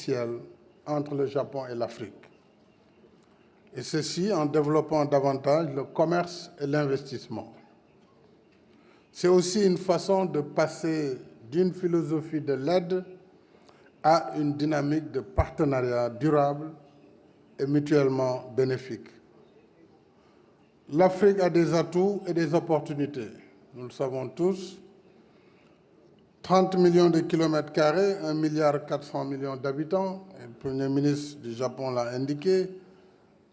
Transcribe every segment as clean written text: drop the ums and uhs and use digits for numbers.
artificielle entre le Japon et l'Afrique. Et ceci en développant davantage le commerce et l'investissement. C'est aussi une façon de passer d'une philosophie de l'aide à une dynamique de partenariat durable et mutuellement bénéfique. L'Afrique a des atouts et des opportunités. Nous le savons tous. 30 millions de kilomètres carrés, 1,4 milliard d'habitants. Le Premier ministre du Japon l'a indiqué.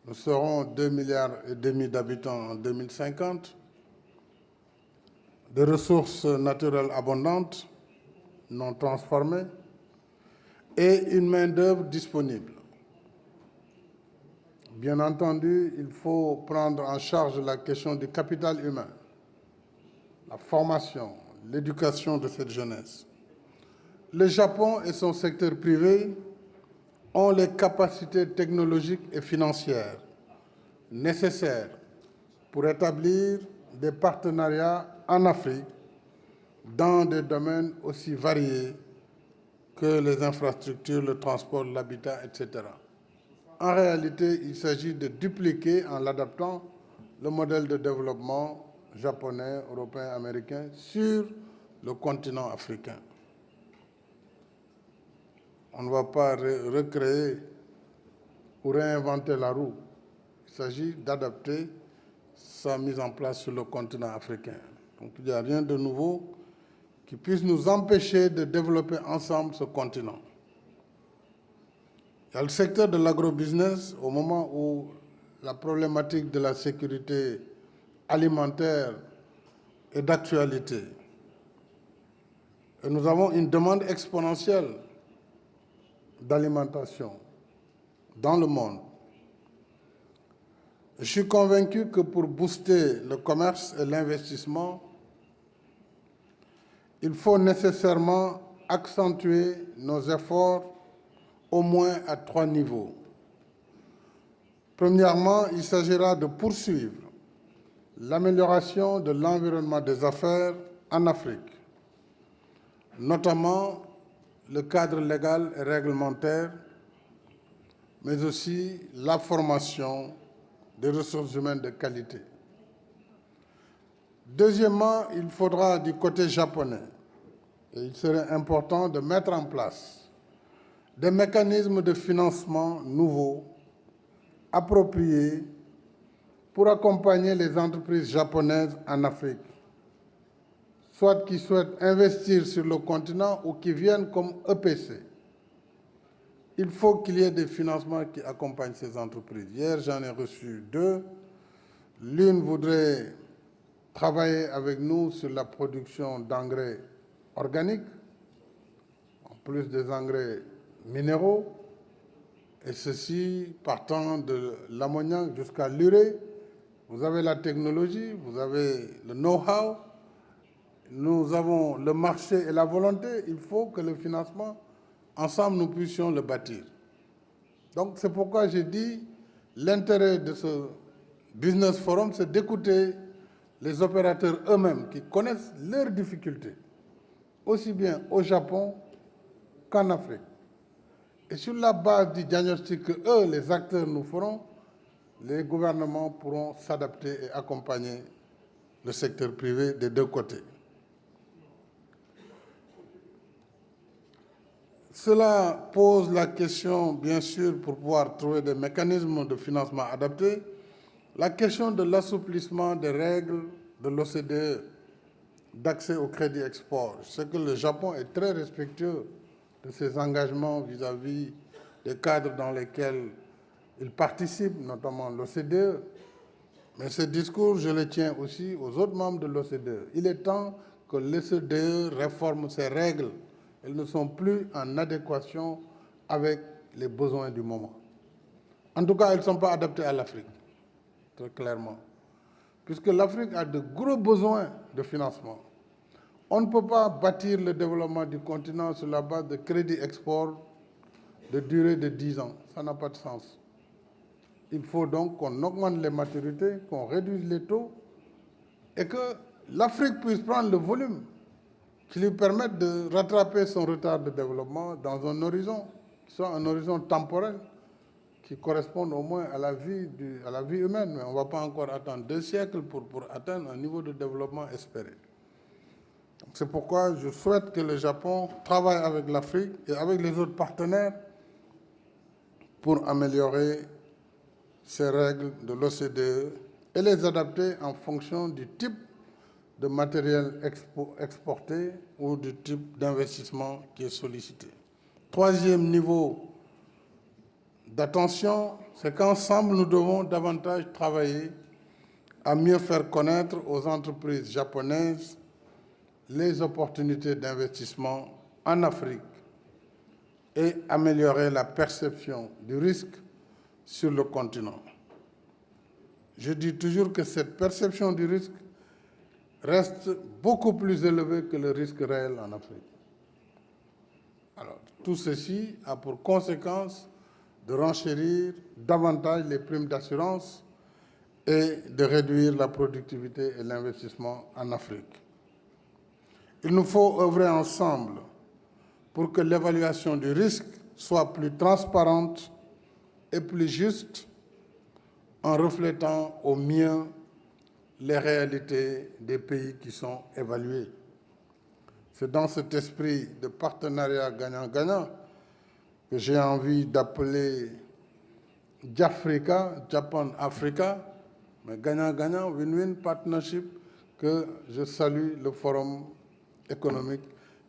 Nous serons 2,5 milliards d'habitants en 2050. Des ressources naturelles abondantes, non transformées, et une main-d'œuvre disponible. Bien entendu, il faut prendre en charge la question du capital humain, la formation, l'éducation de cette jeunesse. Le Japon et son secteur privé ont les capacités technologiques et financières nécessaires pour établir des partenariats en Afrique dans des domaines aussi variés que les infrastructures, le transport, l'habitat, etc. En réalité, il s'agit de dupliquer, en l'adaptant, le modèle de développement japonais, européen, américain sur le continent africain. On ne va pas recréer ou réinventer la roue. Il s'agit d'adapter sa mise en place sur le continent africain. Donc il n'y a rien de nouveau qui puisse nous empêcher de développer ensemble ce continent. Il y a le secteur de l'agrobusiness, au moment où la problématique de la sécurité alimentaire est d'actualité. Et nous avons une demande exponentielle d'alimentation dans le monde. Je suis convaincu que pour booster le commerce et l'investissement, il faut nécessairement accentuer nos efforts au moins à 3 niveaux. Premièrement, il s'agira de poursuivre l'amélioration de l'environnement des affaires en Afrique, notamment le cadre légal et réglementaire, mais aussi la formation des ressources humaines de qualité. Deuxièmement, il faudra du côté japonais, et il serait important de mettre en place des mécanismes de financement nouveaux, appropriés, pour accompagner les entreprises japonaises en Afrique, soit qui souhaitent investir sur le continent ou qui viennent comme EPC. Il faut qu'il y ait des financements qui accompagnent ces entreprises. Hier, j'en ai reçu 2. L'une voudrait travailler avec nous sur la production d'engrais organiques, en plus des engrais minéraux, et ceci partant de l'ammoniac jusqu'à l'urée. Vous avez la technologie, vous avez le know-how, nous avons le marché et la volonté. Il faut que le financement, ensemble, nous puissions le bâtir. Donc, c'est pourquoi j'ai dit l'intérêt de ce Business Forum, c'est d'écouter les opérateurs eux-mêmes qui connaissent leurs difficultés, aussi bien au Japon qu'en Afrique. Et sur la base du diagnostic que eux, les acteurs, nous feront, les gouvernements pourront s'adapter et accompagner le secteur privé des deux côtés. Cela pose la question, bien sûr, pour pouvoir trouver des mécanismes de financement adaptés, la question de l'assouplissement des règles de l'OCDE d'accès au crédit export. Je sais que le Japon est très respectueux de ses engagements vis-à-vis des cadres dans lesquels il participe, notamment l'OCDE. Mais ce discours, je le tiens aussi aux autres membres de l'OCDE. Il est temps que l'OCDE réforme ses règles. Elles ne sont plus en adéquation avec les besoins du moment. En tout cas, elles ne sont pas adaptées à l'Afrique, très clairement. Puisque l'Afrique a de gros besoins de financement. On ne peut pas bâtir le développement du continent sur la base de crédits export de durée de 10 ans. Ça n'a pas de sens. Il faut donc qu'on augmente les maturités, qu'on réduise les taux et que l'Afrique puisse prendre le volume qui lui permette de rattraper son retard de développement dans un horizon. qui soit un horizon temporel qui corresponde au moins à la vie humaine. Mais on ne va pas encore attendre 2 siècles pour atteindre un niveau de développement espéré. C'est pourquoi je souhaite que le Japon travaille avec l'Afrique et avec les autres partenaires pour améliorer ces règles de l'OCDE et les adapter en fonction du type de matériel exporté ou du type d'investissement qui est sollicité. Troisième niveau d'attention, c'est qu'ensemble, nous devons davantage travailler à mieux faire connaître aux entreprises japonaises les opportunités d'investissement en Afrique et améliorer la perception du risque sur le continent. Je dis toujours que cette perception du risque reste beaucoup plus élevée que le risque réel en Afrique. Alors, tout ceci a pour conséquence de renchérir davantage les primes d'assurance et de réduire la productivité et l'investissement en Afrique. Il nous faut œuvrer ensemble pour que l'évaluation du risque soit plus transparente et plus juste en reflétant au mieux les réalités des pays qui sont évalués. C'est dans cet esprit de partenariat gagnant-gagnant que j'ai envie d'appeler JAFRICA, Japan-Africa, mais gagnant-gagnant, win-win partnership, que je salue le Forum économique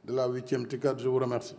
de la 8e TICAD. Je vous remercie.